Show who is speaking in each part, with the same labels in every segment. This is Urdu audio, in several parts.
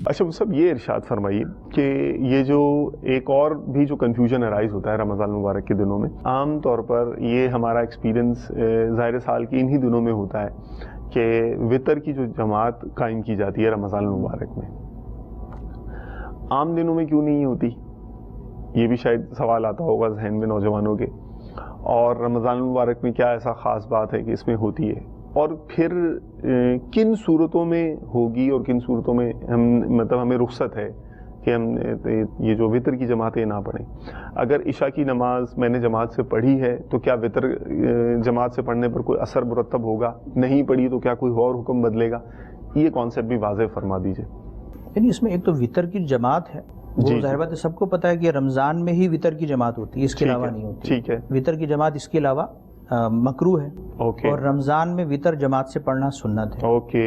Speaker 1: اچھا وہ سب یہ ارشاد فرمائیے کہ یہ جو ایک اور بھی جو کنفیوژن ارائز ہوتا ہے رمضان المبارک کے دنوں میں، عام طور پر یہ ہمارا ایکسپیرینس ظاہر سال کی انہی دنوں میں ہوتا ہے کہ وطر کی جو جماعت قائم کی جاتی ہے رمضان المبارک میں، عام دنوں میں کیوں نہیں ہوتی؟ یہ بھی شاید سوال آتا ہوگا ذہن میں نوجوانوں کے، اور رمضان المبارک میں کیا ایسا خاص بات ہے کہ اس میں ہوتی ہے، اور پھر کن صورتوں میں ہوگی اور کن صورتوں میں ہمیں رخصت ہے کہ ہم یہ جو وطر کی جماعتیں نہ پڑھیں؟ اگر عشاء کی نماز میں نے جماعت سے پڑھی ہے تو کیا وطر جماعت سے پڑھنے پر کوئی اثر مرتب ہوگا؟ نہیں پڑھی تو کیا کوئی اور حکم بدلے گا؟ یہ کانسیپٹ بھی واضح فرما دیجیے۔
Speaker 2: یعنی اس میں ایک تو وطر کی جماعت ہے، وہ ظاہر بات ہے سب کو پتہ ہے کہ رمضان میں ہی وطر کی جماعت ہوتی ہے، اس کے علاوہ نہیں ہوتی۔
Speaker 1: ٹھیک ہے،
Speaker 2: وطر کی جماعت اس کے علاوہ مکروہ ہے، اور رمضان میں وطر جماعت سے پڑھنا سنت ہے۔
Speaker 1: اوکے،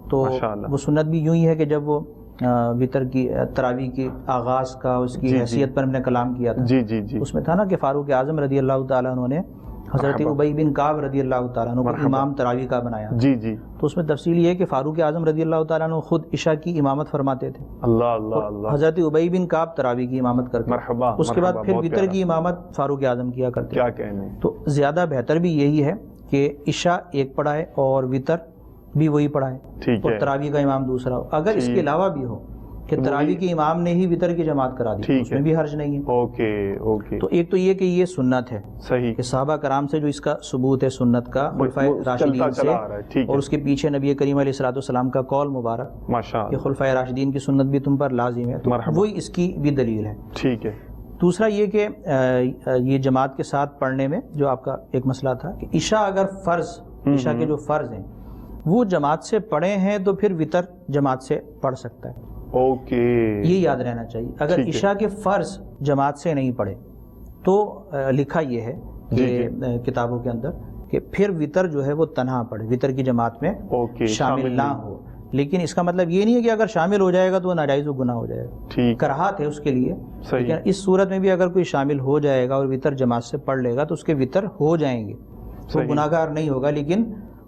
Speaker 2: تو وہ سنت بھی یوں ہی ہے کہ جب وہ وطر کی تراویح کے آغاز کا اس کی حیثیت پر ہم نے کلام کیا تھا، اس میں تھا نا کہ فاروق اعظم رضی اللہ تعالیٰ عنہ نے حضرت ابی بن کعب رضی اللہ تعالیٰ عنہ کو امام تراویح کا بنایا، تو اس میں تفصیل یہ ہے کہ فاروق اعظم رضی اللہ تعالیٰ عنہ خود عشاء کی امامت فرماتے تھے، حضرت ابی بن کعب تراویح کی امامت کرتے، اس کے بعد پھر وطر کی امامت فاروق اعظم کیا کرتے۔
Speaker 1: کیا کہنے،
Speaker 2: تو زیادہ بہتر بھی یہی ہے کہ عشاء ایک پڑھائے اور وطر بھی وہی پڑھائے، اور تراویح کا امام دوسرا ہو۔ اگر اس کے علاوہ بھی ہو کہ تراویح کے امام نے ہی وطر کی جماعت کرا دی، اس میں بھی حرج نہیں ہے۔
Speaker 1: اوکے،
Speaker 2: تو ایک تو یہ کہ یہ سنت ہے،
Speaker 1: صحیح، کہ
Speaker 2: صحابہ کرام سے جو اس کا ثبوت ہے سنت کا، خلفائے راشدین سے، اور اس کے پیچھے نبی کریم علیہ الصلوۃ والسلام کا قول مبارک کہ خلفائے راشدین کی سنت بھی تم پر لازم ہے، وہی اس کی بھی دلیل ہے۔
Speaker 1: ٹھیک ہے۔
Speaker 2: دوسرا یہ کہ یہ جماعت کے ساتھ پڑھنے میں جو آپ کا ایک مسئلہ تھا کہ عشاء اگر فرض، عشاء کے جو فرض ہیں وہ جماعت سے پڑھے ہیں تو پھر وطر جماعت سے پڑھ سکتا ہے۔
Speaker 1: اوکے،
Speaker 2: یہ یاد رہنا چاہیے۔ اگر عشاء کے فرض جماعت سے نہیں پڑھے تو لکھا یہ ہے کہ کتابوں کے اندر کہ پھر وطر جو ہے وہ تنہا پڑھے، وطر کی جماعت میں شامل نہ ہو۔ لیکن اس کا مطلب یہ نہیں ہے کہ اگر شامل ہو جائے گا تو وہ ناجائز و گناہ ہو جائے گا، کراہت ہے اس کے لیے۔ لیکن اس صورت میں بھی اگر کوئی شامل ہو جائے گا اور وطر جماعت سے پڑھ لے گا تو اس کے وطر ہو جائیں گے، وہ گناہ گار نہیں ہوگا، لیکن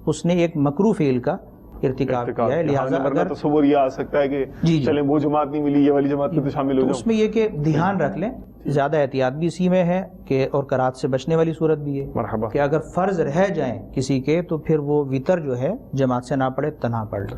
Speaker 2: اس نے ایک مکروہ فعل کا ارتکاب کیا ہے۔ لہٰذا اگر
Speaker 1: تصور یہ آ سکتا ہے کہ چلیں وہ جماعت نہیں ملی، یہ والی جماعت میں تو شامل ہو جاؤں،
Speaker 2: اس میں یہ کہ دھیان رکھ لیں، زیادہ احتیاط بھی اسی میں ہے کہ، اور کراہت سے بچنے والی صورت بھی ہے کہ اگر فرض رہ جائیں کسی کے تو پھر وہ وطر جو ہے جماعت سے نہ پڑھے، تنہا پڑھ لے۔